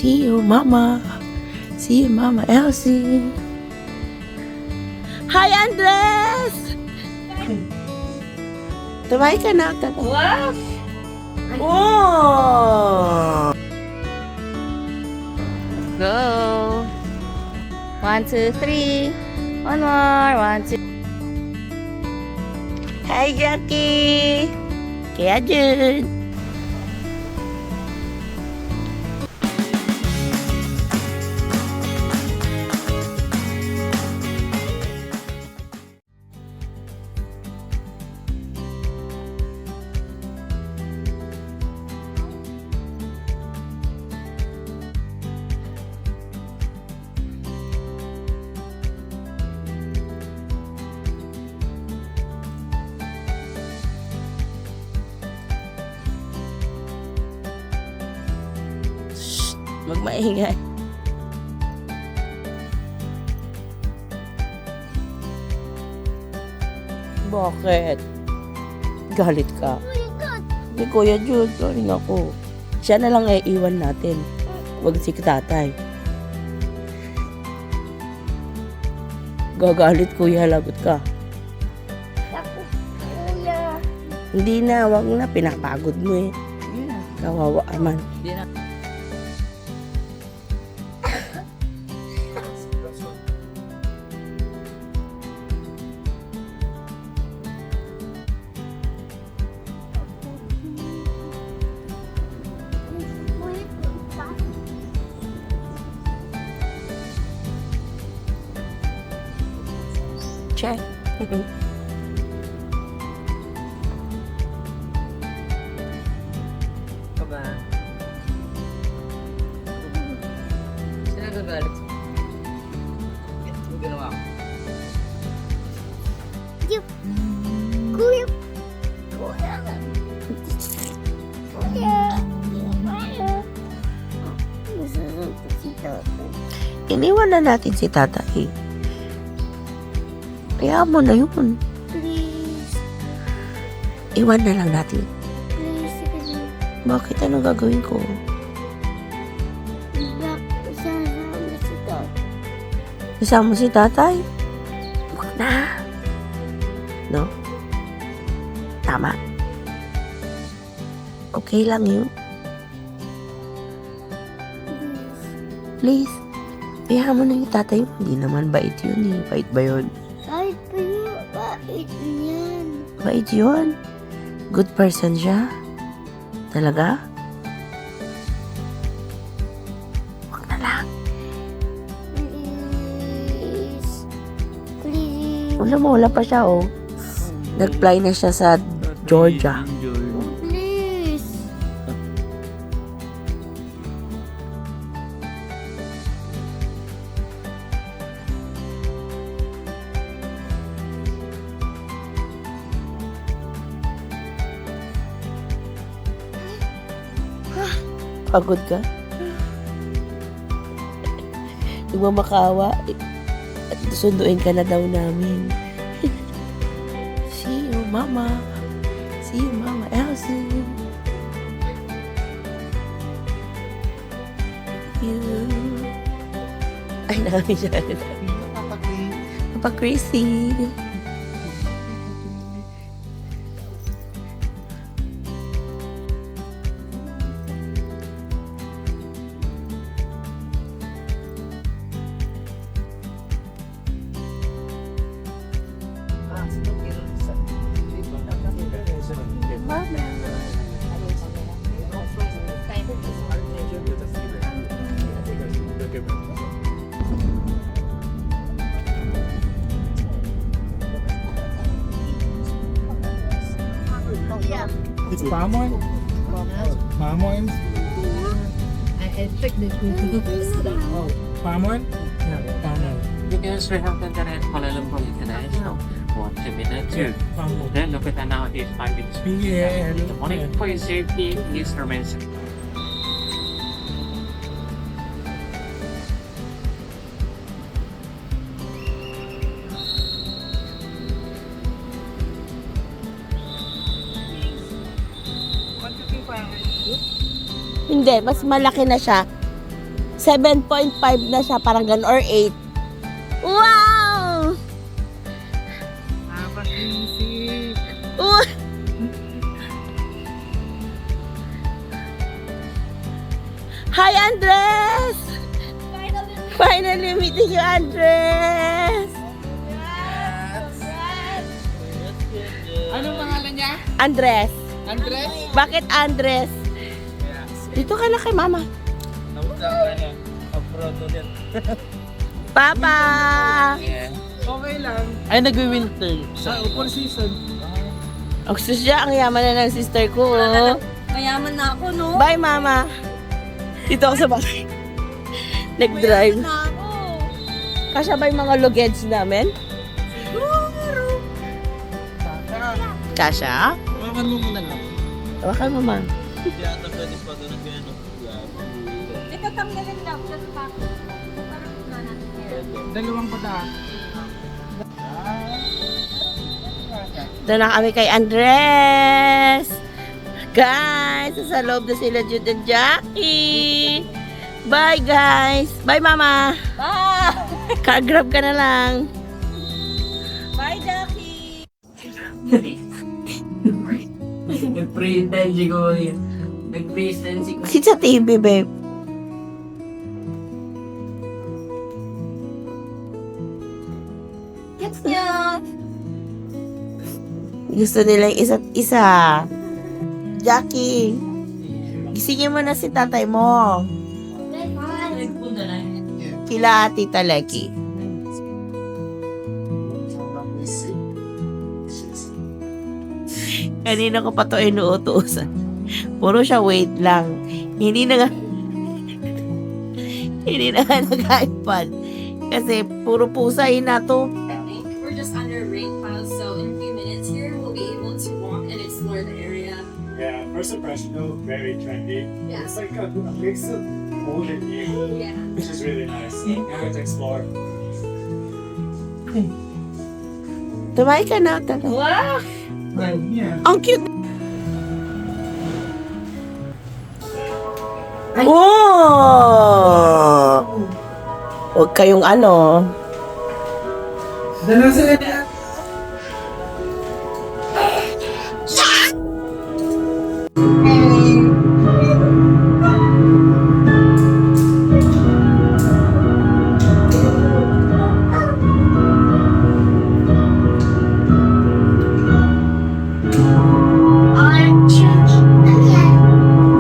See you, Mama. See you, Mama Elsie. Hi, Andres! Tumay ka na. Wow! Oh! Go! 1, 2, 3. One more. 1, 2. Hi, Jackie! Kaya dyan. Magmaingay. Bakit? Galit ka? Hindi, Kuya Jude. Sorry nga ko. Siya na lang iiwan natin. Huwag si tatay. Gagalit, Kuya. Lagot ka. Hindi na. Huwag na. Pinapagod mo eh. Kawawa naman. Hindi na. Check. Ka ba? Sino nagagalit? Ano ginawa ko? Kuya. Kuya. Kuya. Nasusunod si Toto. Iniwan na natin si tatay. Kaya mo na yun. Please. Iwan na lang natin. Please. Bakit? Anong gagawin ko? Sasama si Toto. Isama si tatay? Huwag na. No? Tama. Okay lang yun. Please. Kaya mo na yung tatay mo. Hindi naman bait yun eh. Bait ba yun? Kahit pa yun, bait niyan. Bait yun. Good person siya. Talaga? Huwag na lang. Please. Please. Wala pa siya oh. Nag-fly na siya sa Georgia. Please. Pagod ka? Di mo makawa. Sunduin ka na daw namin. See you, Mama. See you, Mama Elsie. You. Ay, namin siya. Papa Chrissy. It's palm oil? Palm oil? I checked this with Oh, palm oil? Yeah, palm oil. Because we have the direct Kuala Lumpur International for 2 minutes. Yeah, palm oil. Then look at that now, it's 5 minutes. Yeah, In the morning, for your safety, please remain safe. Hindi, mas malaki na siya. 7.5 na siya, parang ganun, or 8. Wow! Uh! Hi, Andres! Finally meeting you, Andres! Anong pangalan niya? Andres. Andres? Bakit Andres? Dito ka na kay mama. Papa! Okay lang. Ay, nag-winter. Sa upper season. Ang susya, ang yaman na ng sister ko. Oh. Mayaman na ako, no? Bye, mama. Dito ako sa bahay. Nag-drive. Na ako. Kasya ba yung mga luggage namin? Kasya? Makan mo muna lang. Tawakan mo, ma. Yata pwede pa doon ang gano'n. Ito tanggalin daw. Just back. Parang na natin. Dalawang pata. Doon na kami kay Andres. Guys, sa loob na sila Jude and Jackie. Bye, guys. Bye, mama. Bye! Ka-grab ka na lang. Bye, Jackie! Nag-pre-intensi ko yun. Nag-pre-intensi ko. Sit sa TV, babe. Yes, niya! Gusto nilang isa't isa. Jackie, gisingin mo na si tatay mo. Kila Tita Leki. Kanina ko pa to inuutusan. Puro siya wait lang. Hindi na nag-iPad. Kasi puro pusahin na to. We're just under rain clouds, so in a few minutes here, we'll be able to walk and explore the area. Yeah, first impression though, very trendy. Yeah. It's like a mix of old and new, Yeah. which is really nice. Can't wait to explore. Tumayo ka na talaga. Wow! Yeah. Ang cute. Oh! Huwag kayong ano. Dalawa sila.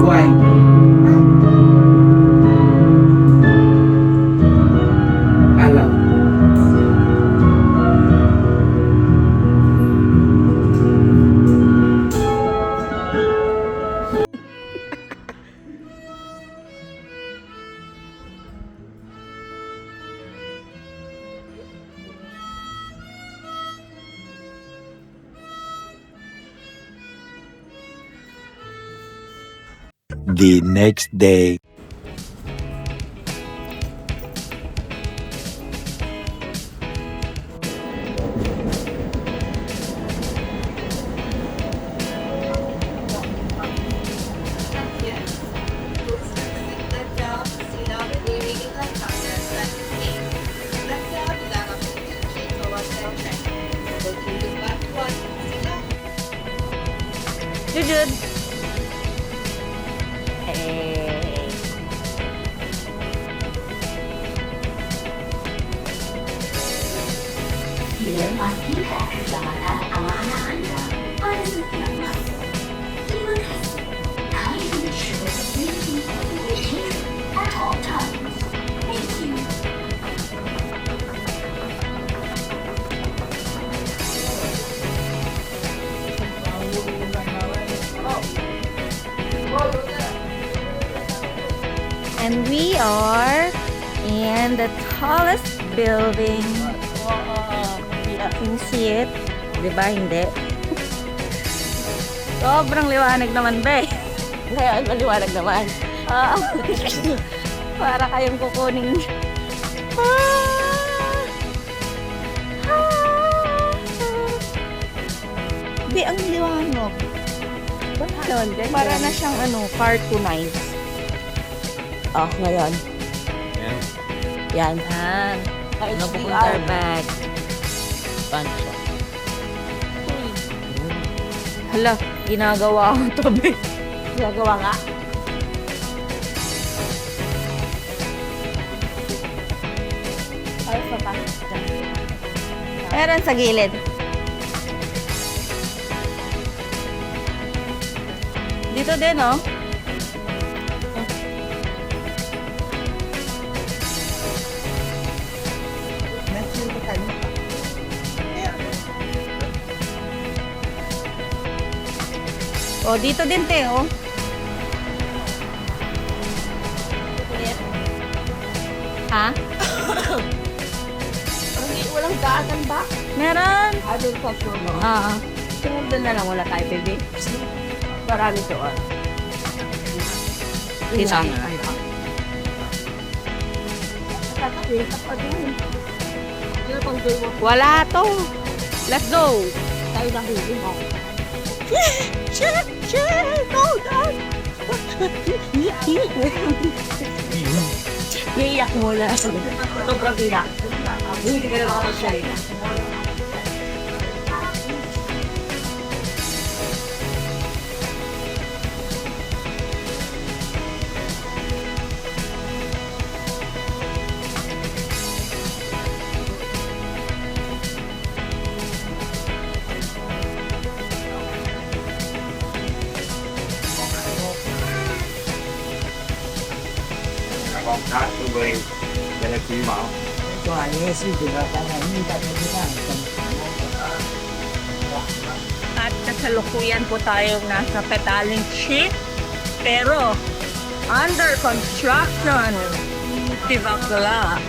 Why? Alam. The next day. Jujud! Hey! And we are in the tallest building. Can you see it? Diba? Hindi. Sobrang liwanag naman, be. Ngayon, maliwanag naman. Ah. Para kayong kukunin. Di, ang liwanag. Bakit? Para na siyang cartoonize. Oh, ngayon. Yan. Yan. Kahit Ano po kung CR. bag? Pancho. Hala, ginagawa akong tabi. Ginagawa nga. Ayos pa pa. Meron sa gilid. Dito din, oh. Oh, dito din, te, oh. Ha? Walang daanan ba? Meron. Doon sa show mo. Oo. Sunod na lang wala tayo, baby. Marami doon. Dito. Wala to. Let's go. Tayo na huli mo. Iiyak mo na. Sobrang iyak. Hindi ka na makapag-shine. Còn khác tôi về đây là quý máu. At kasalukuyan po tayong nasa Petaling Ship. Pero, under construction. Tivakla.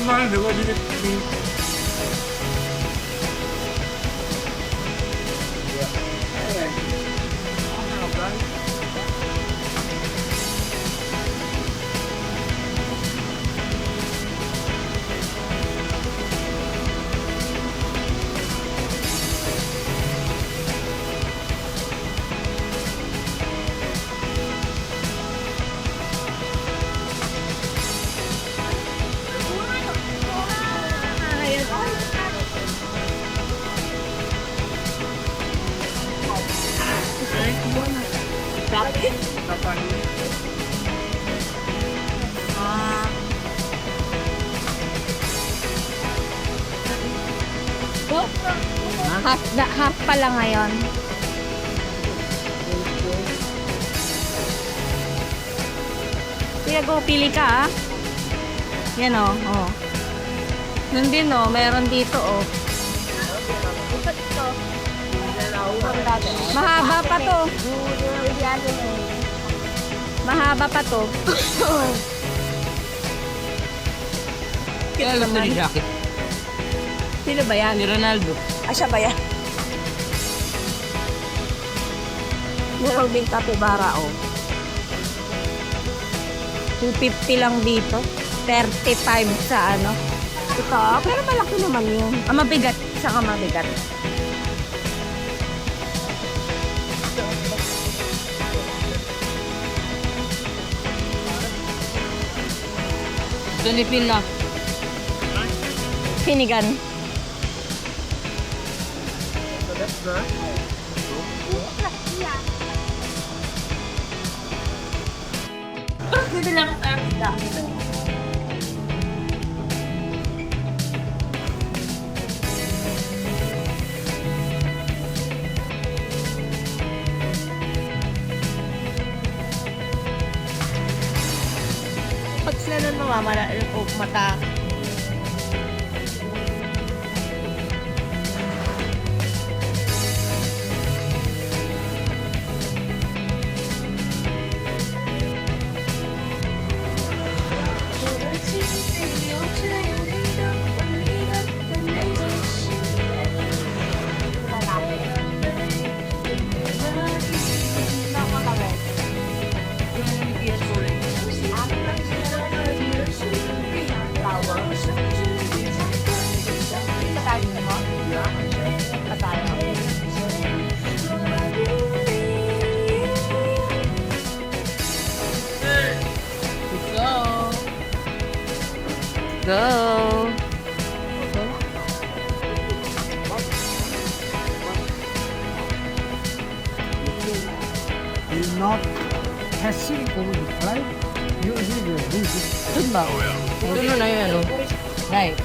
Mang được rồi đi. Half pala ngayon. Kuya, go, pili ka, ah. Yan, oh. Oh. Nun din, oh. Meron dito, oh. Mahaba pa to. Mahaba pa to. Kilala mo ni Jackie? Sino ba yan? Ni Ronaldo. Siya ba yan? Meron din kapibara, oh. 250 lang dito. 35 sa ano. Ito, pero malaki naman yun. Mabigat. Saka mabigat. Dalipin na. Pinigan. Pwede lang tayo. Pag sila nun mamamala, mata. Flower. go. Will not passing over the flight. Using the boost. Doon ba? Doon na yun, ano? Right.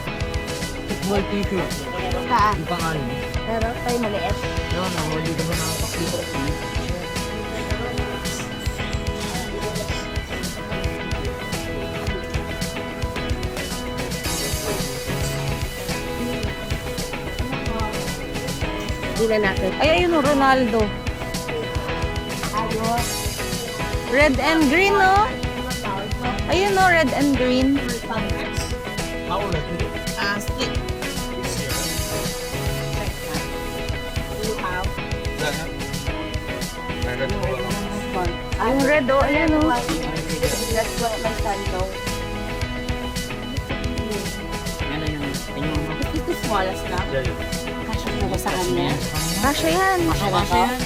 Football t-shirt. Saan? Di ba nga yun? Pero tayo maliit. No, hindi naman nakakasito. Tingnan natin. Ay, ayun o, Ronaldo. Red and green, no? Ayun o, red and green. How old are you? Stick. Yung red o, ayan o. That's what my son knows. This is the smallest na. Kasha na ba sa kanya? Kasha yan. Kasha yan?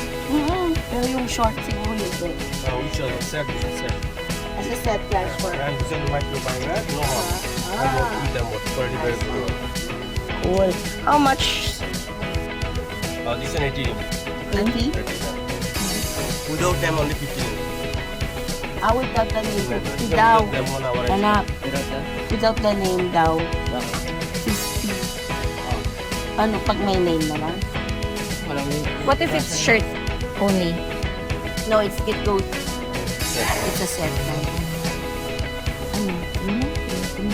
Pero yung short siguro hindi. which are set, set. As a set flash for. And this is the microphone, right? No, I won't eat them all. Very, very good. Cool. How much? This is an 18. 20? 30. Without them, only 15. Without the name. Without Daw. them, 1 hour. Anak. Without the name daw. 50. Ano, pag may name na lang? What if it's shirt only? No, it goes. It's a set na. Ano?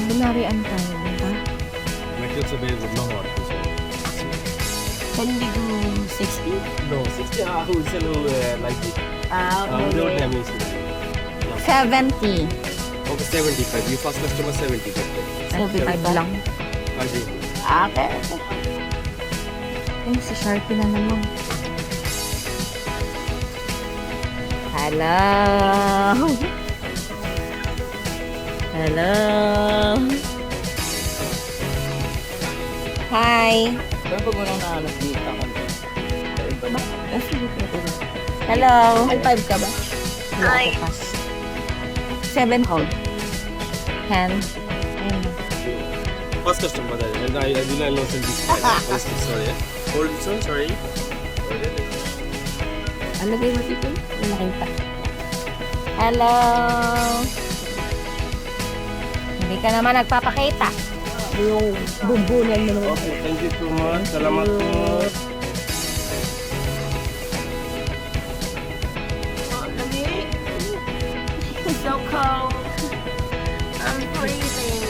Binarian tayo, diba? Materials available, no more. Can we do 60? No, 60 wholesale like it. Without them is 70. okay, 75. You first customer 70. 75 lang. Okay. Okay. Ay, si Sharpie na naman. Hello. Hello. Hi. Pero pag walang nahanap dito ako. Hello. May 5 ka ba? Hi. 7 hold. 10. Ayun na. First customer, and I did not know this. Sorry. Hold this one, sorry. Ano ba yung dito? Yung nakita. Hello. Hindi ka naman nagpapakita. Yung bumbunan mo naman. Okay, thank you so much. Salamat po. It's so cold. I'm freezing.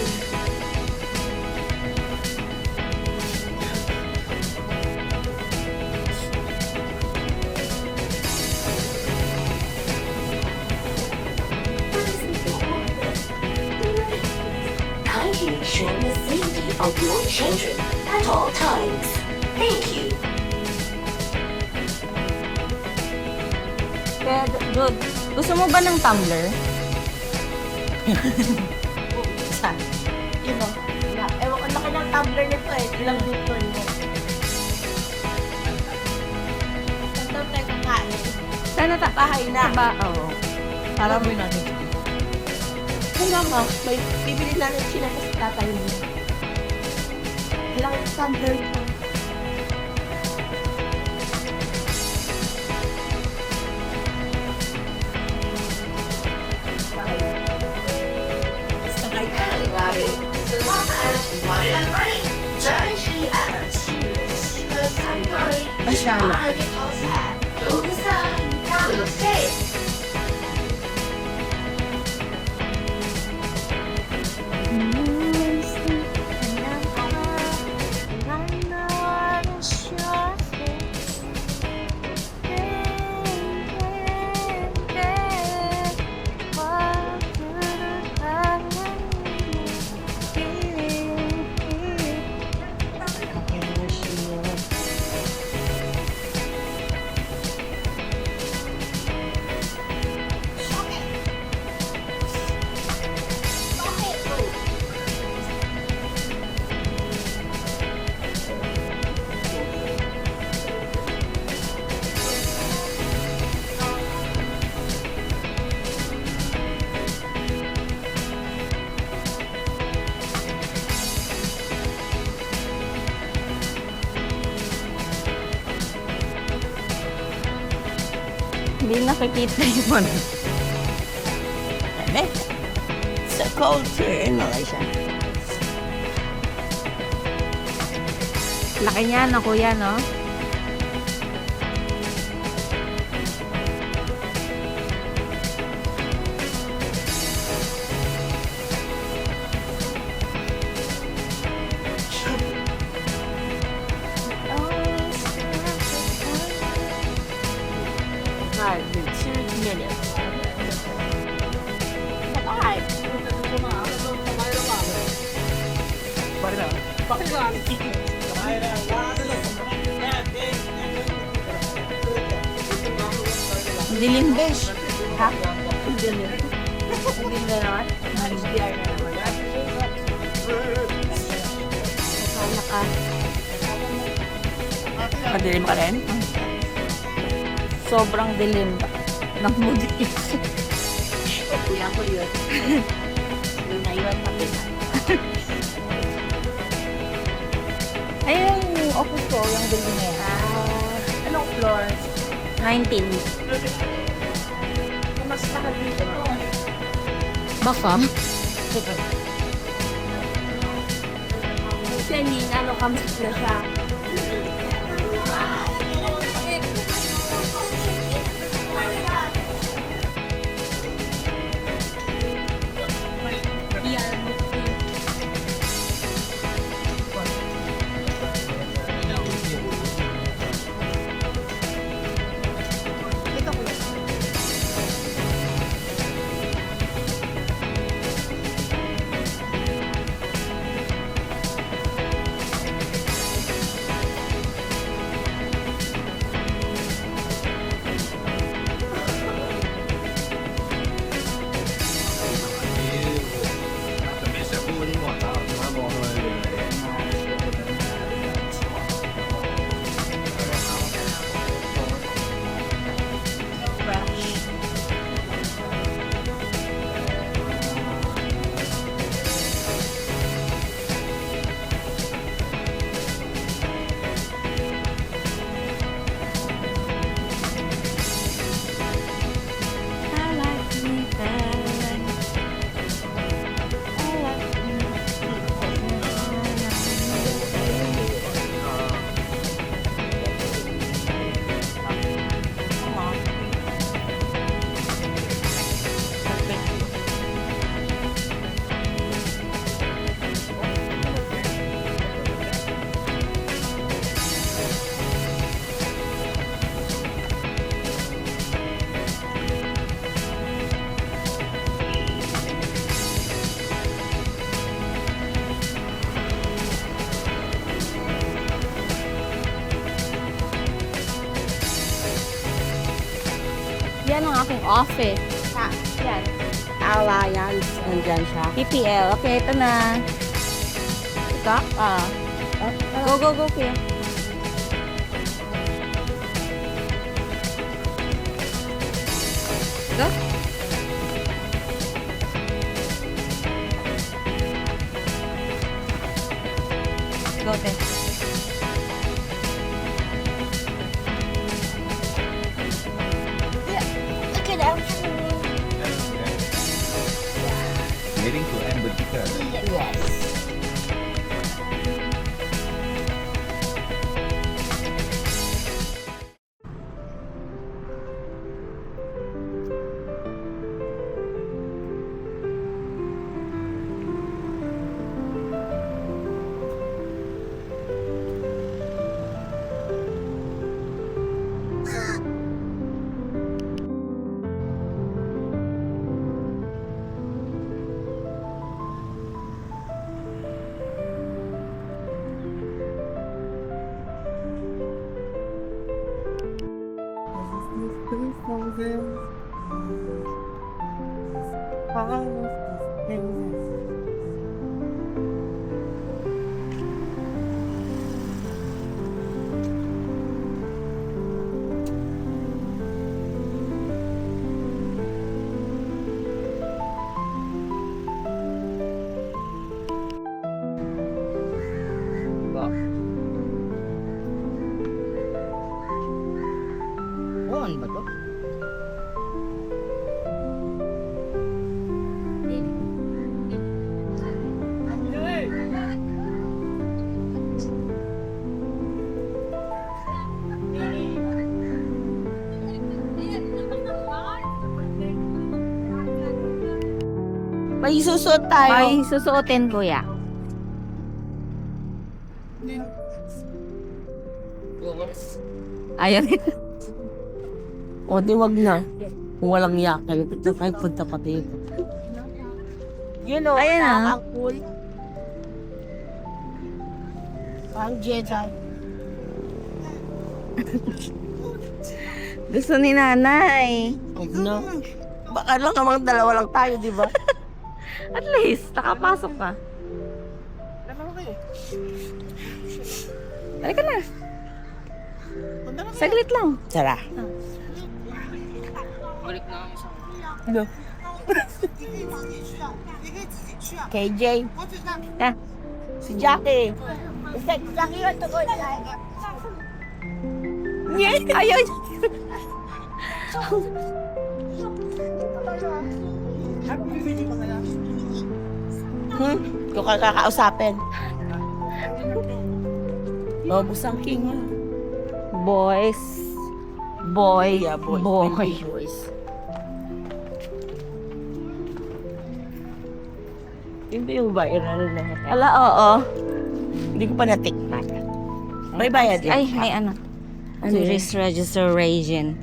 Kindly ensure the safety of your children at all times. Thank you. Kaya, good. Gusto mo ba ng tumbler? Saan? Iba. Ewan ko, laki ng tumbler nito eh. Ilang dito nito. Saan daw tayo kakain? Sana Bahay na. Ba? Oo. Para mo natin. Kaya nga, may bibili natin sila kasi tatay mo. Ilang tumbler ito. Masyala. Hindi nakikita yung ano. So cold here in Malaysia. Laki niya na kuya, no? Dilim besh. Ha? Dilim. Dilim na naman. HDR na naman. Nakala ka. Madilim ka rin? Sobrang dilim ng Moody's. Kuya ko yun. Yung naiwan pa pina. Ayun yung office ko, yung building na yan. Anong floor? 19. Mas mahal dito. Baka? Kasi hindi na, ano, kamsit na siya. Yan ang aking office. Yan. Alliance. Nandyan siya. PPL. Okay, ito na. Ito? Go, go, go, Kuya. Go. Go, te. Look at that. Waiting to end the ticket. Yes. Oh, ano ba to? May susuot tayo. May susuotin, kuya. Ayun. O, di wag na. Kung walang yak, kayo punta pa dito. You know, Ayan na. ang cool. Ang Jedi. Gusto ni nanay. Huwag na. Baka lang namang dalawa lang tayo, di ba? At least, nakapasok ka. Halika na. Saglit lang. Tara. No. KJ. Ah. Si Jackie. Jackie yun, tukoy. Ayaw. Kung kakakausapin. Oh, busang king. Boys. Boy. Yeah, boy. Boy. Boys. Hindi yung viral na. Ala, oo. Hindi ko pa natikman. May bayad yun. Ay, may ano. Tourist registration.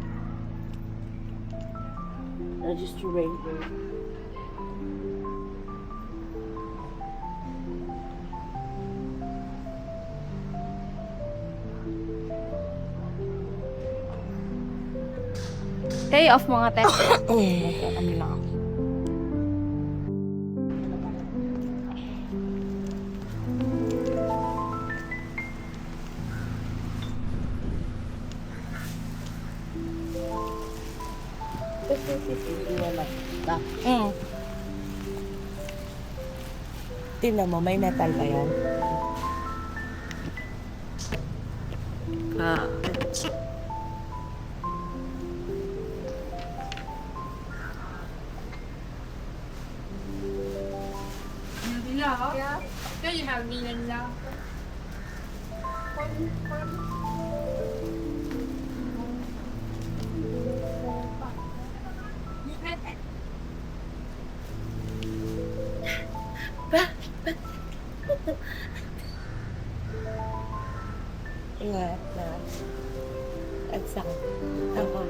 Registration. Stay off mga te. Ano lang. Mm. Tingnan mo, may metal ba yan? Ah. Ingat na. At saka, ako.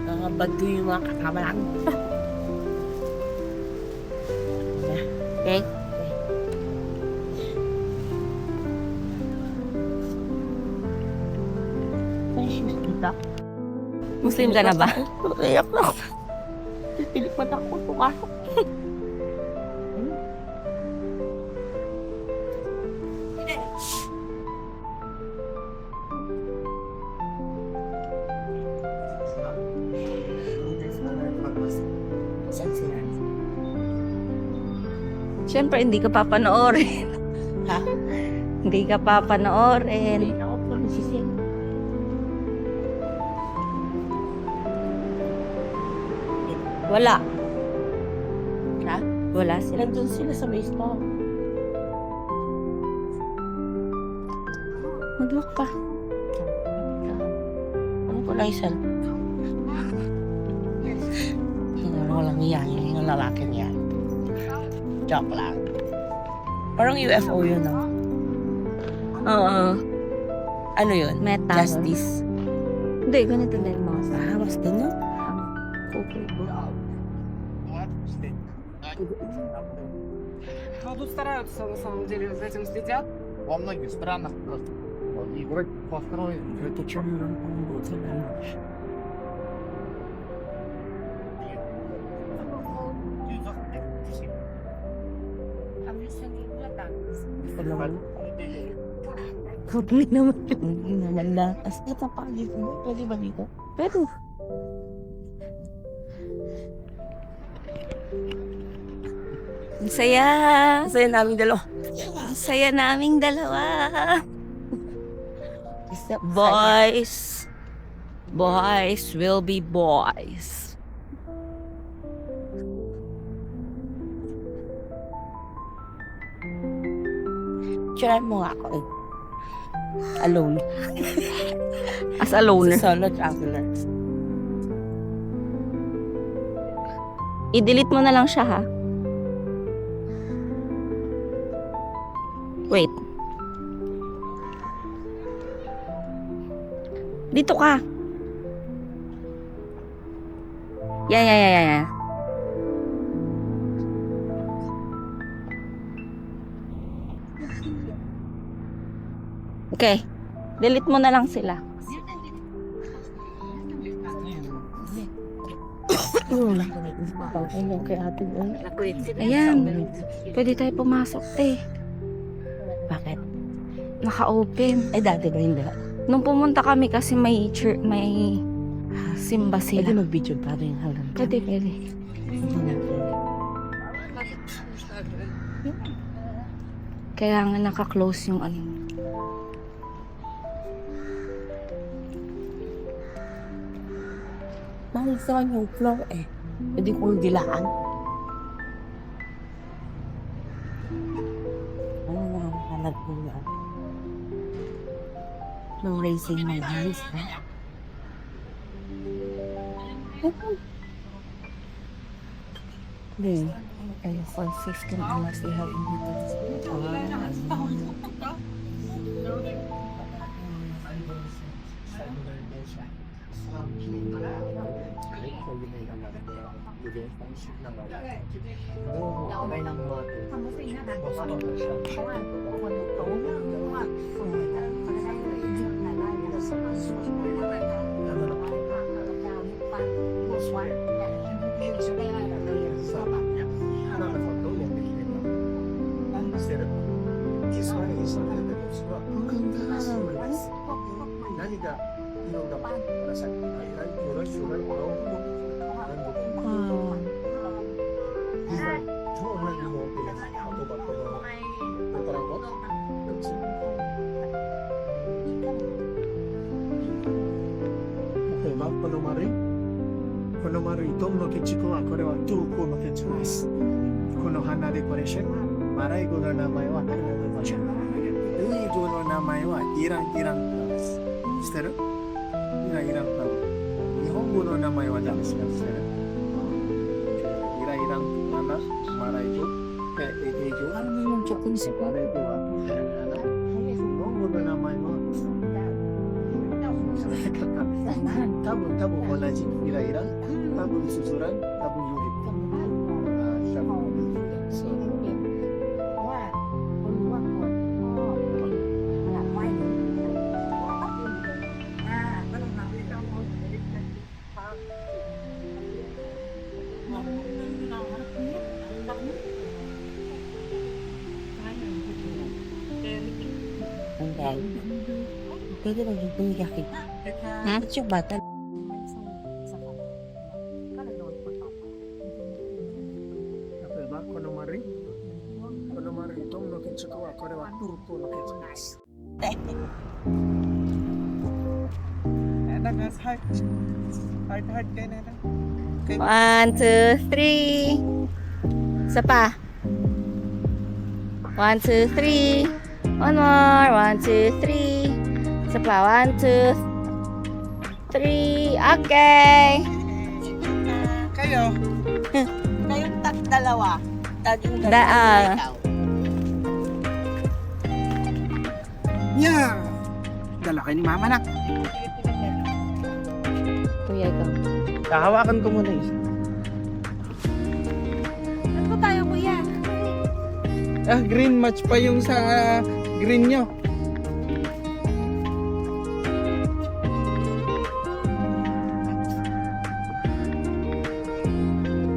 Mga bado yung mga kasama lang. Okay? May shoes kita. Muslim ka na ba? Iyak na ako. Pipilik mata ko. Pumasok. Siyempre, hindi ka papanoorin. Ha? Hindi ka papanoorin. Ako po nasisin. Wala. Ha? Wala sila. Nandun sila sa may store. Mag-look pa. Ano ko lang isan? Walang iyan. Yung lalaki niya. Joke lang. Parang UFO yun, no? Oo. Ano yun? Metal. Justice. Hindi, ganito din mga sa. Ah, mas din, no? Okay. Ну, тут стараются, на самом деле, за этим следят. Во многих странах просто. И вроде построили. Это что? Kapit naman. Hindi naman lang. As ito pa dito. Pwede ba dito? Pero, ang saya. Masaya namin dalawa. Ang saya naming dalawa. Except Boys. Boys will be boys. try mo nga ako eh. Alone. As a loner. Solo traveler. I-delete mo na lang siya, ha? Wait. Dito ka. Yeah. Okay. Delete mo na lang sila. Ayan. Pwede tayo pumasok, te. Bakit? Naka-open. Eh, dati ba hindi? Nung pumunta kami kasi may simba Pwede sila. mag-video pa rin hanggang Pwede. Kaya nga naka-close yung ano. Nakisa yung floor eh. Pwede kong dilaan. Ano na ang halag ko yan? Nang raising my hands, ha? Then, and for 15 hours we have Pwede na yung pinigakit. Ha? Yung bata. One, two, three. Isa pa. 1, 2, 3. One more. 1, 2, 3. Isa pa. 1, 2, 3. Okay. Kayo? Kayong dalawa. Taging ikaw. Yeah! Dala kayo ni Mama na. Kuya, ikaw. Kahawakan ko muna isa. Saan po tayo, kuya? Green match pa yung sa green nyo.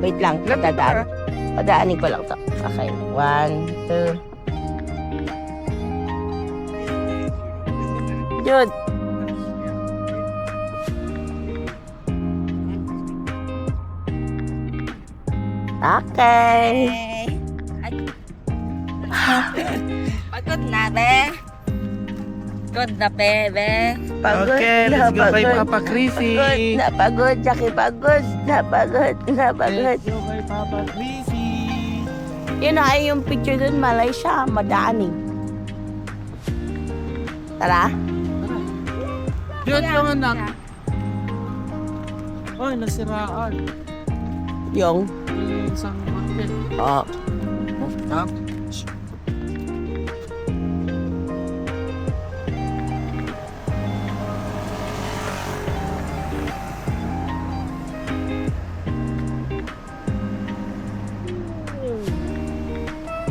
Wait lang, dadaan. Padaanin ko lang to. Okay. 1, 2. Jude. Okay. Pagod na, be. Pagod na, bebe. Pagod Okay, na, let's go kay pagod. Papa Chrissy. Pagod na, pagod. Jackie, pagod na, pagod na, pagod. Let's go kay Papa Chrissy. Yun na ay yung picture dun, Malaysia, madaaning. Tara. Diyan yung anak. Oy, nasiraan. Yung Yung isang market. Oh.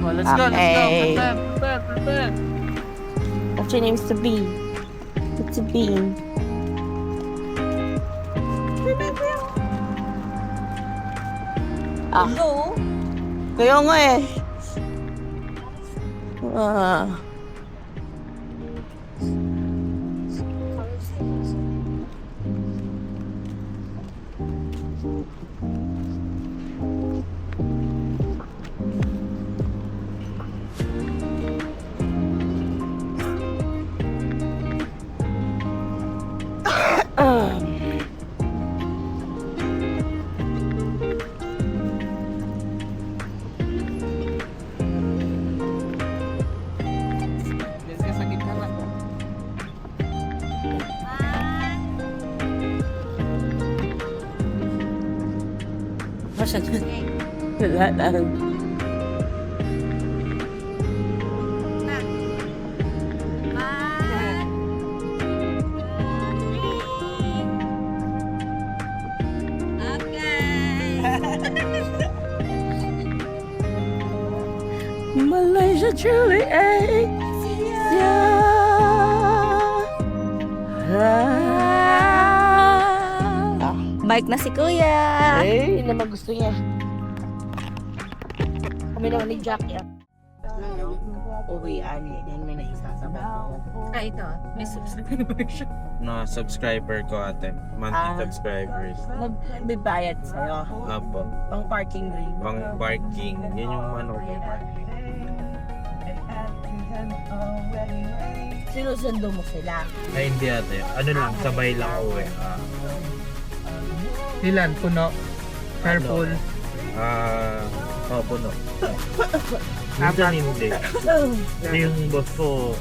Well, let's go, let's Okay. go. Prepare. What's your name? It's a bee. It's a bee. Ah. Kaya nga eh. Ah. Let's go sa gitna na. Wala lang. Malaysia truly Bike na si Kuya. Ay, yun naman gusto niya. Kami naman ni Jack yan. Uwian, yan may naisasabay. Ito. May subscriber siya. No, subscriber ko ate. Monthly subscribers. May bayad sa'yo. Apo. Pang parking rin. Pang parking. Yan yung ano. Sinusundo mo sila. Ay, hindi ate. Ano lang, sabay lang uwi. Ilan? Puno? Carpool? Puno. Minsan hindi. Kasi yung boss ko,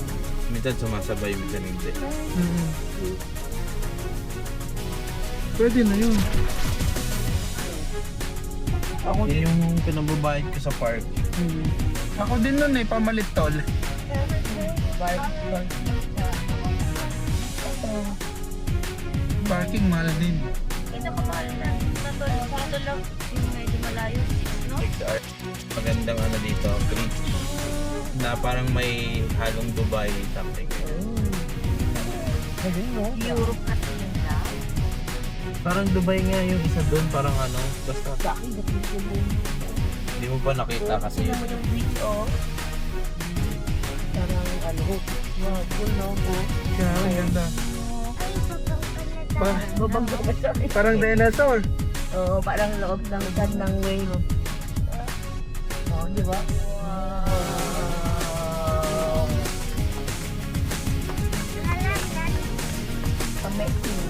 minsan sumasabay, minsan hindi. Pwede na yun. Yun yung pinababayad ko sa park. Ako din nun eh, pamalit tol. Parking mahal din. Magandang ano dito, bridge. Na parang may halong Dubai something. Parang Dubai nga yung isa doon, parang ano, basta. Hindi mo pa nakita kasi yun. Kaya ang ganda. Parang dinosaur. Oo, parang loob ng kan ng whale. Oo, di ba? Amazing.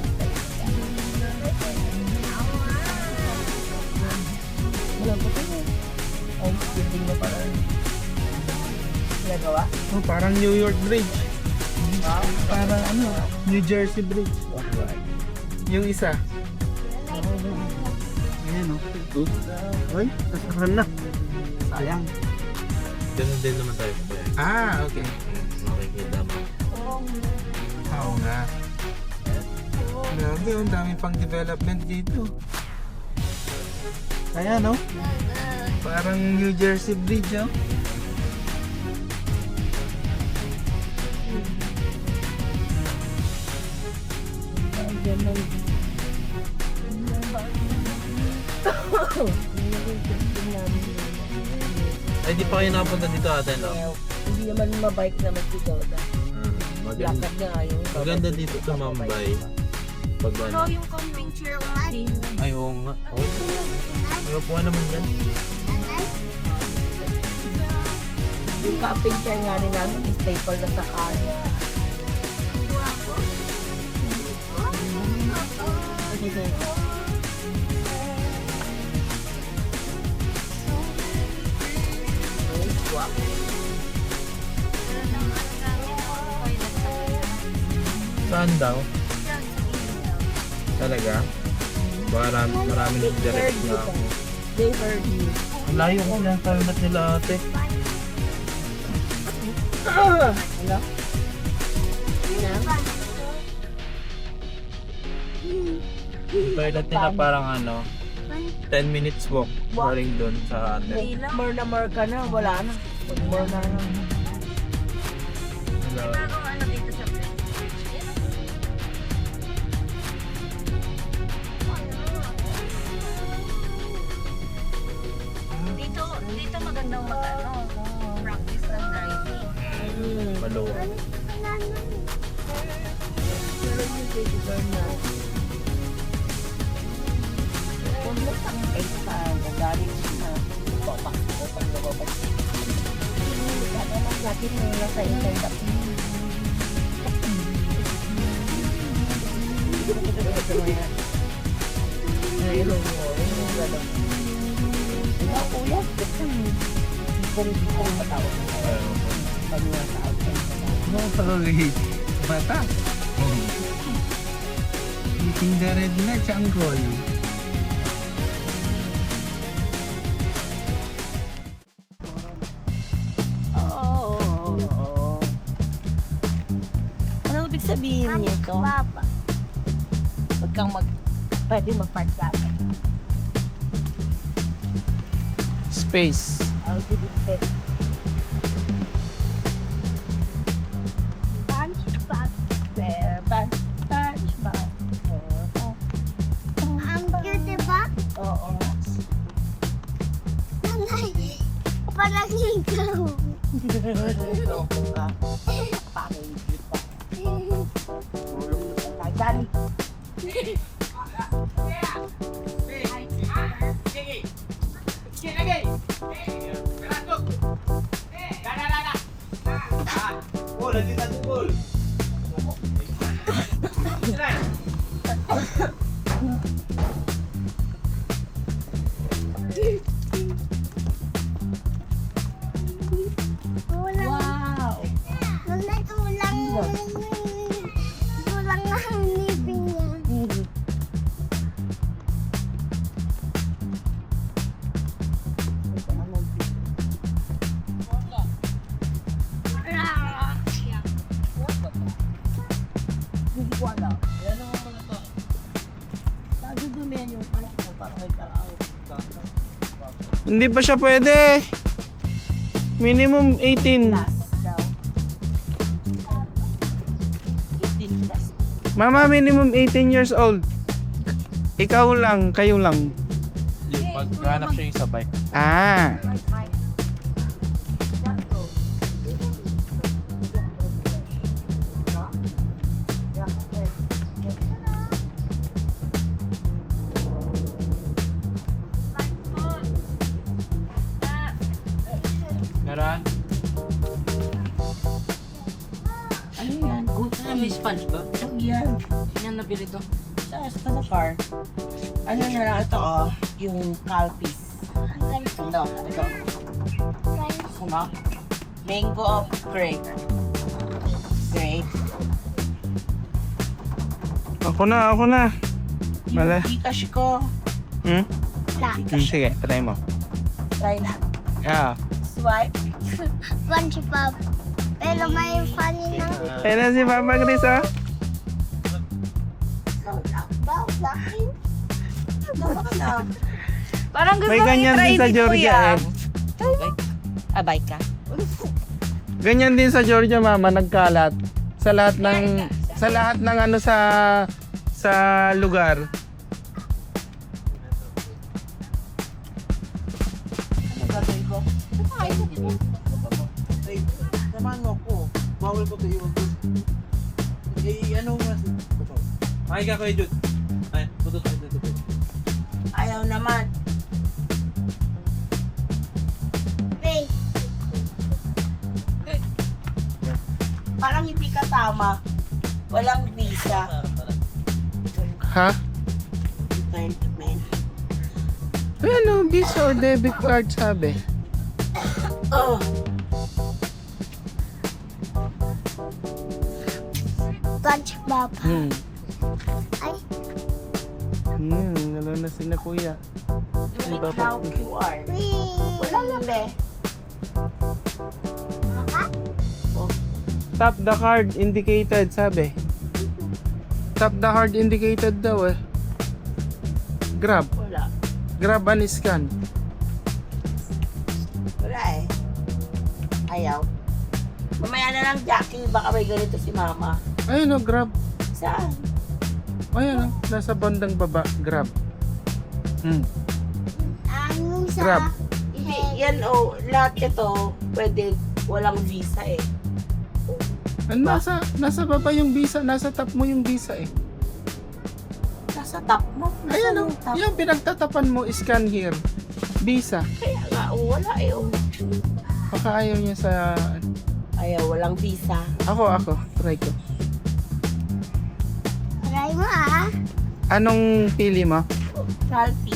Wala pa ito. Ay, building na parang ginagawa. Oh, parang New York Bridge. Parang ano, New Jersey Bridge. Yung isa. Ayan o. Ay, nasakan na. Sayang. Ganun din naman tayo. Ah, okay. Makikita mo. Oo nga. Grabe, ang dami pang development dito. Kaya no? Parang New Jersey Bridge, oh. Ay, di pa kayo napunta dito ate, no? Hindi naman mabike naman dito. Maganda. Lakad na yung Maganda dito sa Mumbai. Pag ano. yung camping chair ulit. Ay, oo nga. Oh. May upuan naman yan. Yung camping chair nga rin namin, staple na sa car. Saan daw? Talaga? Maraming direct na ako. They heard you. Ang layo ko ng toilet nila ate. Hello? Yung toilet nila parang ano, 10 minutes walk galing doon sa ate. More na more ka na, wala na. More na na. Ano dito sa bridge? Dito magandang practice ng driving. Maluwag. Pero yung baby girl na. Kung lang ay pa, nagaling siya. Bapak. Kaya lang natin nila sa internet. Mayroon mo. Ikaw kuya. Kung matawag na tayo. Pag nasa outside ka na. Okay. Bata. Eating the red na, Changgol. Ano ibig sabihin nito? Huwag kang pwede mag-park sa akin. Space. I'll give you space. Punch back. There, punch back. Ang cute, diba? Oo. Nanay, parang ikaw. Parang hindi pa. Dali. Wow. Nanay, kulang ang living niya. Hindi ko alam. Yan ang mga to. Sabi dumihan yung panak mo para may karao. Hindi pa siya pwede. Minimum 18. Plus daw. 18 plus. Mama, minimum 18 years old. Ikaw lang, kayo lang. Yung paghanap siya yung sabay. Ah. Meron? Ano yan? May SpongeBob. Ano yan? Yan nabili to. Sa car. Ano na lang ito, yung Calpis. Ito. Ano? Mango of grape. Grape. Ako na. Mala. Yung Gcash ko. Hmm? Sige, try mo. Try na. Yeah. Swipe. SpongeBob. Pero may funny na. Ayan na si Papa Chris, oh. Baw, sa akin. Dapat na. Parang gusto May ko ganyan i-try din sa ni Georgia, Kuya. eh. Abay ka. Ganyan din sa Georgia, mama, nagkalat. Sa lahat ng ano sa lugar. Ano gagawin ko? Ay, naman mo ko. Bawal ko tayo. Ano nga? Ay ka kayo, Jude. Ay, tutot. Ayaw naman. Wait. Parang hindi ka tama. Walang visa. Ha? Entitlement. Ano, Visa or debit card sabi? Oh. SpongeBob. Hmm. Ay, Lalo na sila kuya. Click now QR. Wala lang be. Tap the card indicated, sabi. Tap the card indicated daw eh. Grab. Wala. Grab and scan. Wala eh. Ayaw. Mamaya na lang, Jackie. Baka may ganito si Mama. Ayun o, grab. Saan? Ayun o, nasa bandang baba. Grab. Ano sa Grab. Hindi, yan o. Lahat ito, pwede walang visa eh. Nasa baba yung visa. Nasa top mo yung visa eh. Nasa top mo. Ayan o. Top. Yung pinagtatapan mo, scan here. Visa. Kaya nga, wala eh. Baka ayaw niya sa... Ayaw, walang visa. Ako. Try ko. Try mo ah. Anong pili mo? Salty.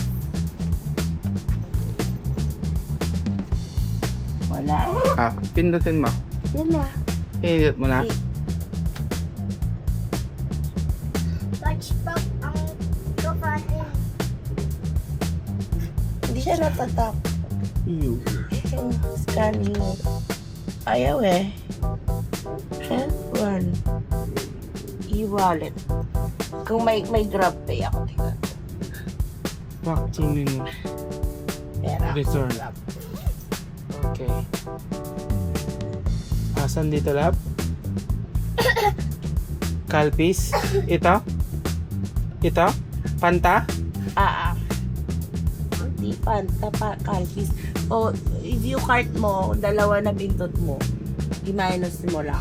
Wala. Pindutin mo. Yan na. Pinindot mo na. SpongeBob ang kapatid. Hindi siya natatap. Scanning. Ayaw eh. One. E-wallet. Kung may Grab Pay ako, tingnan. Vaccine mo. Pera. Return. Okay. Asan dito, lab? Calpis? Ito? Ito? Panta? Hindi pa, Calvis. O, i-view cart mo, dalawa na pindot mo. I-minus mo lang.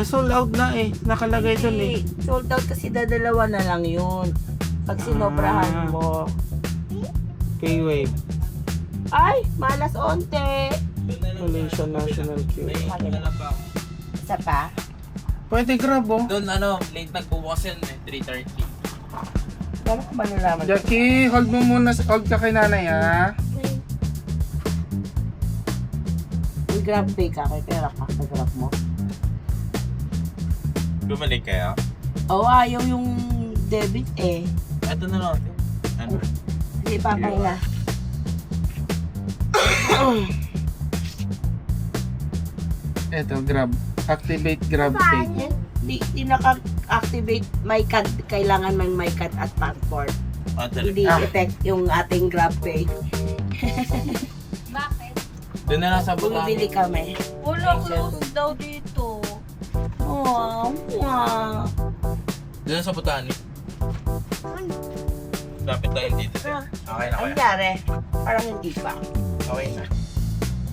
Sold out na eh. Nakalagay dun eh. Sold out kasi dadalawa na lang yun. Pag sinobrahan mo. K-Wave. Ay, malas onte. Malaysia National Queue. Isa pa? Pwede grab oh. Doon late nagbubukas yun eh, 3:30. Paano ko ba nalaman? Jackie, hold mo muna. Hold ka kay nanay ha. May Grab Pay ka, may pera ka sa Grab mo. Bumalik kayo? Oo, ayaw yung debit eh. Ito na lang. Ano? Hindi pa na. Eto, grab. Activate grab pay. Di naka-activate my card. Kailangan may my card at passport. Hindi effect yung ating Grab Pay. Doon na lang sa Bumibili kami. Wala, close daw dito. Wow. Doon sa Butani. Lapit tayo dito. Okay na Ang kaya? nangyari, parang hindi pa. Okay na.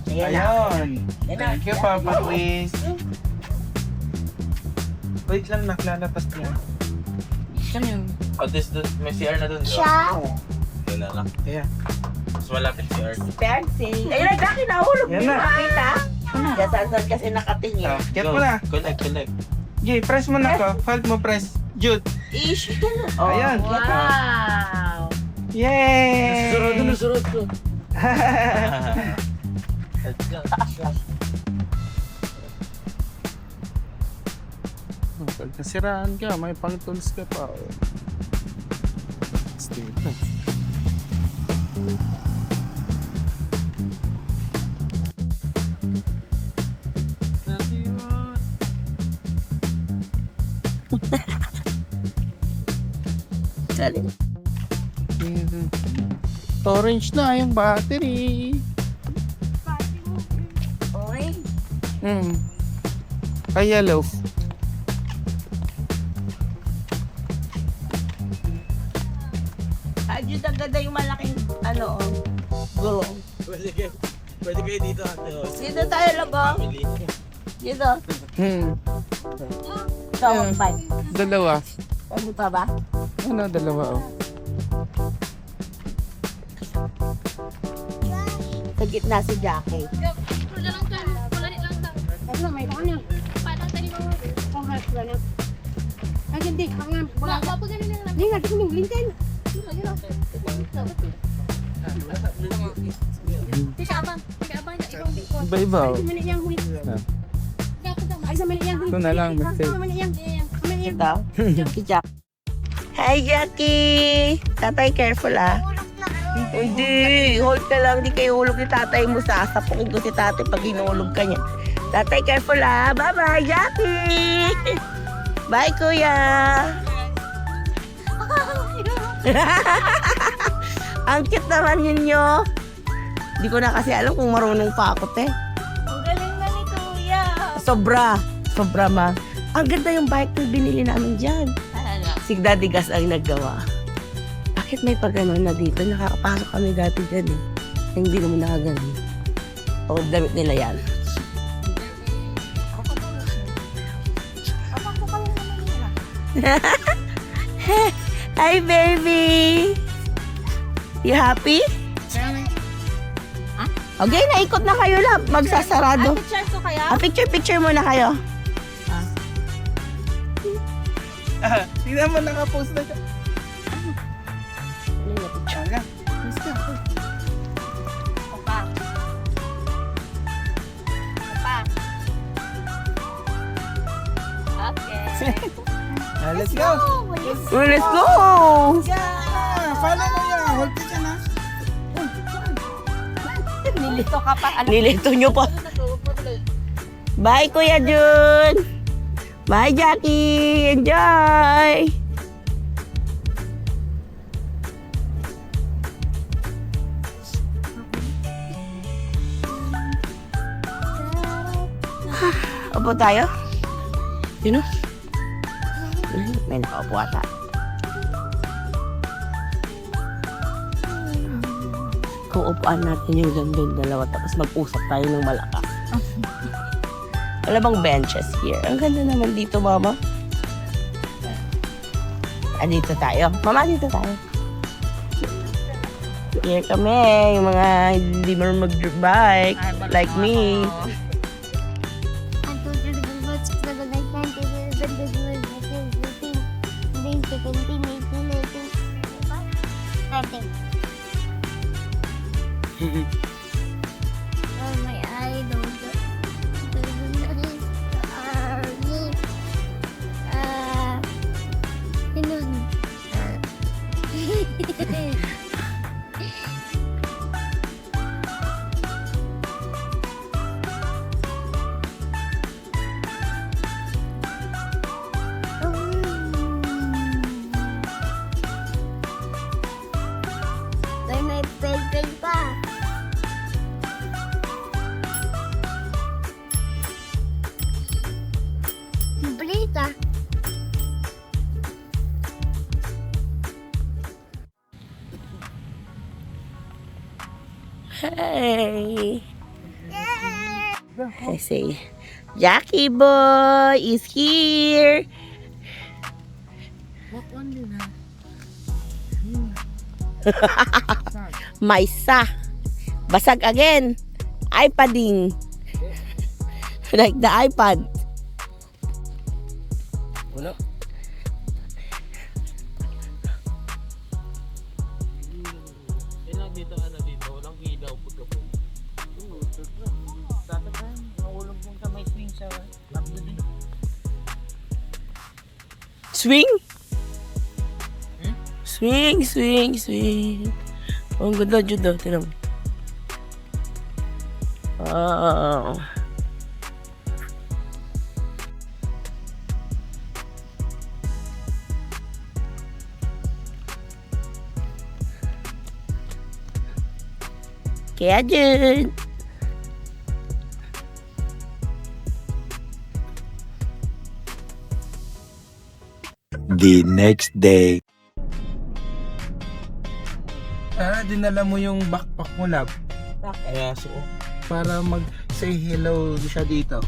Ayan na. Ayun. Ayan na. Thank you, Papa Chris. Wait lang, naklalapas niya. At least may CR na doon. Siya. Doon na lang. Ayan. Mas malapit CR. Fancy. Ayun na, Jackie, nahulog. Yan na. Nakita? Saan kasi nakatingin. Get mo na. Collect. Jay, press mo na ko. Hold mo, press. Jude. Ish. Oh, ayan. Wow! Yay! Nasurod ko. Let's go. Pag nasiraan ka, may pang tools ka pa. Stay pa. Galing. Orange na yung battery. Okay. Ay, yellow. Ayun, ang ganda yung malaking, gulong. Pwede kayo dito ate. Dito tayo, labo. Family. Dito. Ito, bike. Dalawa. Ano pa ba? Ano, dalawa oh. Sa gitna si Jackie. Iba-iba oh. Ito na lang, mistake. Ito, si Jackie. Hi, Jackie! Tatay, careful ah. Hindi, hold ka lang. Hindi kayo hulog ni tatay mo. Sasapukin ko si tatay pag hinulog ka niya. Tatay, careful ah. Bye-bye, Jackie! Bye, kuya! Ang cute naman ninyo. Hindi ko na kasi alam kung marunong pa ako, te. Ang galing na ni Kuya. Sobra. Sobra, ma. Ang ganda yung bike na binili namin dyan. Si Daddy Gas ang naggawa. Bakit may pagganon na dito? Nakakapasok kami dati dyan eh. Hindi naman nakaganon. O, damit nila yan. Hi, baby! You happy? Okay, naikot na kayo lang. Magsasarado. Picture ko kaya? Picture muna kayo. Tingnan mo, nakapost na siya. Aga. Okay. Let's go. Let's go! Follow mo yan. Hold ka dyan, ha? Nilito ka pa. Nilito nyo pa. Bye, Kuya Jun! Bye, Jackie! Enjoy! Upo tayo? Yun o. May nakaupo ata. Kung upuan natin yung gandun dalawa tapos mag-usap tayo ng malakas. Wala bang benches here? Ang ganda naman dito, mama. Dito tayo. Mama, dito tayo. Here kami, yung mga hindi marunong mag-bike, like me. Oh, my idol. May peg pa. Brita. Hey! I say, Jackie boy is here! Maysa. Basag again. iPading. Like the iPad. Wala. Dito, dito, walang ilaw pagkapo. Dapat na, nahulog yung sa may swing sa lapdo din. Swing? Swing, swing, swing. Oh, ang ganda, Judo. Tignan mo. Oh. Kaya dyan. The next day. Dinala mo yung backpack mo, love. Kaya so, Para mag-say hello siya dito.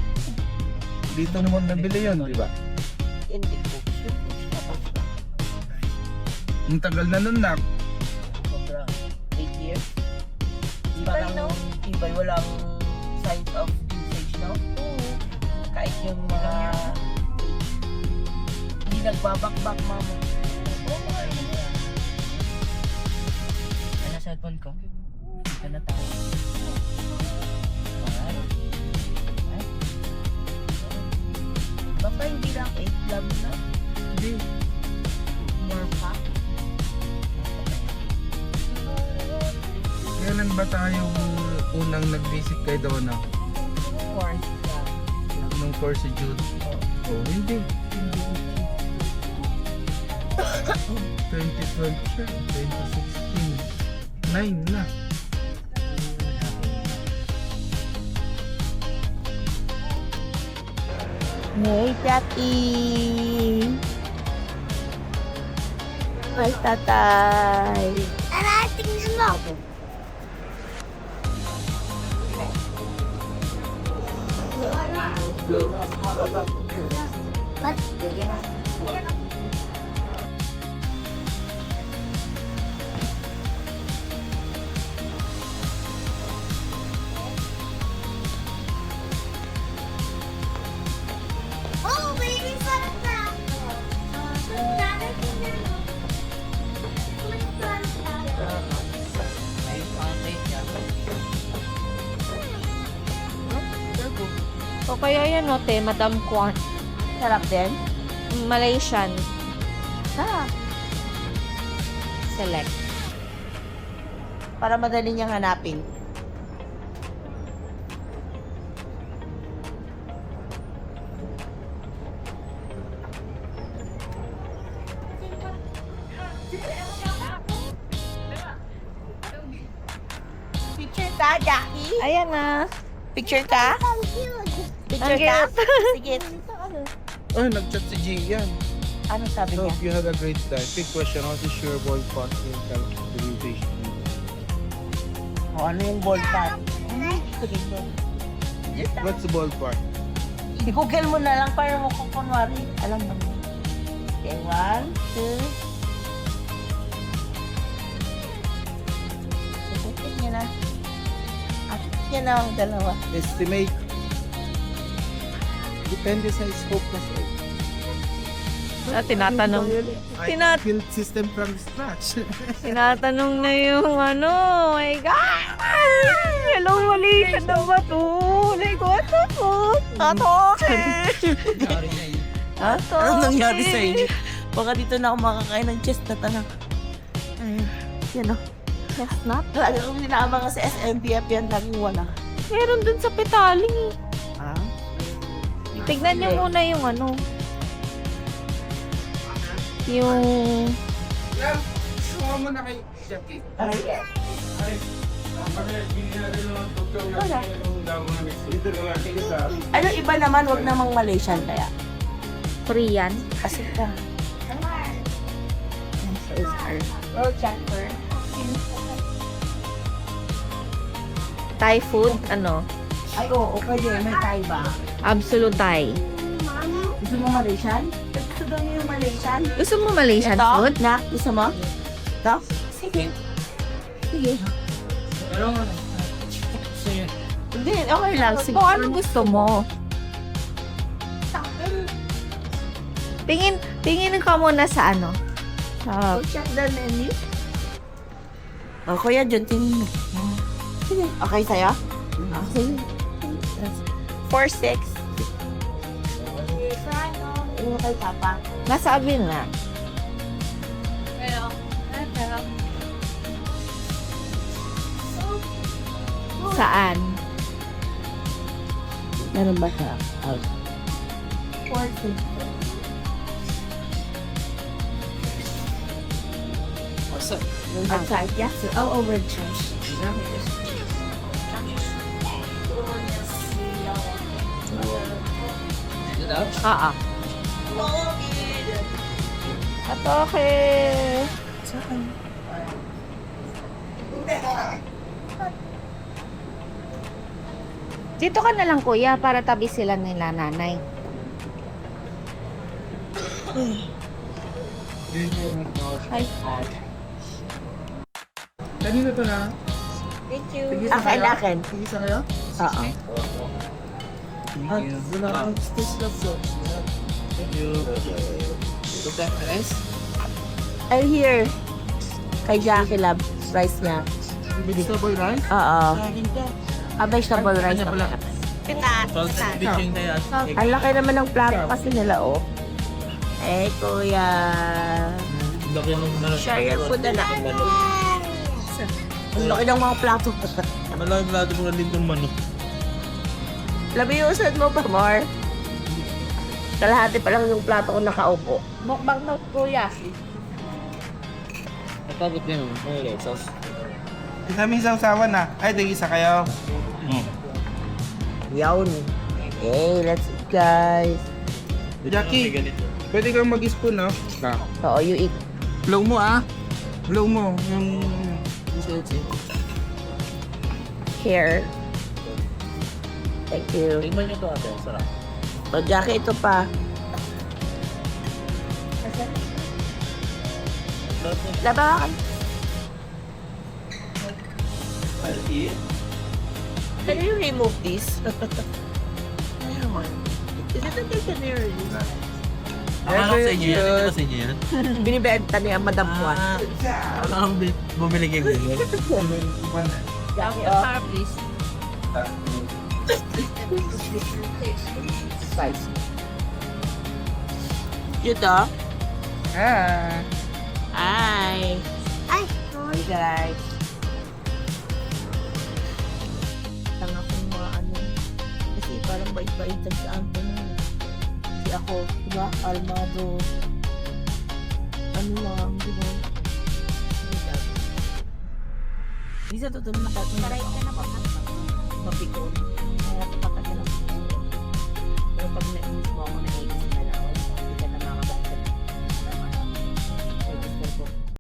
Dito naman nabili yun, di ba? Hindi ko. Ang tagal na nun, nak. Sobra. 8 years. Parang ibay, walang signs of usage, no? Kahit yung mga hindi nagbabakbak, mama. Ano cellphone ko? Dito na tayo. Ay. Baka hindi lang 8 lang na. Hindi. More 5. Kailan ba tayo unang nag-visit kay Donna? Nung 4 si June. Oh, hindi. 2012 siya. 2016. 9 na. Hey, Jackie! Hi, tatay! Tara, tingnan mo. Oh, baby, Santa! Santa, tingnan mo. O kaya yan, no, te, Madam Kwan. Sarap din? Malaysian. Sarap. Select. Para madali niyang hanapin. Picture ka, Jackie? Ayan na. Picture ka? Ang cute. Picture Ang ka? cute. Sige. Oh, nag-chat si Gian. Ano sabi niya? Hope you had a great time. Quick question, what is your ballpark in terms of the mutation? O, ano yung ballpark? Sige, go. What's the ballpark? I-google mo na lang para mo kung kunwari. Alam mo. Okay, 1, 2. Ikutin niya na. At niya na ang dalawa. Estimate. Depende sa scope na sa Tinatanong. Tinat- build system from scratch. Tinatanong na yung ano. Oh my God! Hello, Malaysian na ba to? Like, what the fuck? Atoke! Atoke! Anong nangyari sa inyo? Baka dito na ako makakain ng chestnut, anak. Yan o. Chestnut? Lagi kong sinama ka sa SMPF yan, laging wala. Meron dun sa petaling. Ah? Tignan niyo muna yung ano. Yung... Suha mo na kay Jackie. Ano iba naman, wag namang Malaysian kaya. Korean. Kasi ka. Oh, checker. Thai food, ano? Ay, oo, pwede. May Thai ba? Absolute Thai. Gusto mo Malaysian? Gusto daw niyo yung Malaysian? Gusto mo Malaysian Ito? food? Na, gusto mo? Ito? Sige. Sige. Hindi, okay lang. Sige. Kung ano gusto mo. Tingin ka muna sa ano? Sa... Check the menu. Oh, Kuya John, tingin mo. Sige. Okay sa'yo? Okay. 4-6. Ano kay Papa? Nasabi na. Saan? Meron ba siya? 4-6. Outside, yeah. Oh, overcharge. Oo. Atoke. Dito ka na lang, kuya, para tabi sila nila nanay. Ay. Kanina to na? Thank you. Akin. Sige sa kayo? Oo. Wala kang stage love ko. Thank you. Ito tayo, rice? I'm here. Kay Jackie Love. Rice niya. Vegetable rice? Oo. Vegetable rice. Kanya pala. Ang laki naman ng plato kasi nila, oh. Eh, kuya. Share your food na lang. Ang laki ng mga plato. Malaki plato mo rin itong manok. Labiusan mo pa, Mar. Kalahati pa lang yung plato ko nakaupo. Mukbang na kuya. Napagod na yun. Okay, sauce. Kami sausawan na. Ay, tig-isa kayo. Yawn. Okay, let's eat, guys. Jackie, pwede kang mag-spoon, no? Oo, you eat. Blow mo, ah. Blow mo. Yung... Here. Thank you. Tingnan nyo to ate, sarap. O, Jackie, ito pa. Labakan. Can you remove this? Is it okay to remove? Akala ko sa inyo yan. Ito ba sa inyo yan? Binibenta niya, Madam Juan. Akala ko bumili kayo ganyan. Jackie, please. spicy. Ito? Ah. Hi. Ay, Hi, guys. Tanga kong mga ano. Kasi parang bait-bait sa Anthony. Kasi ako, diba? Almado. Ano lang, diba? Isa to na mapikon.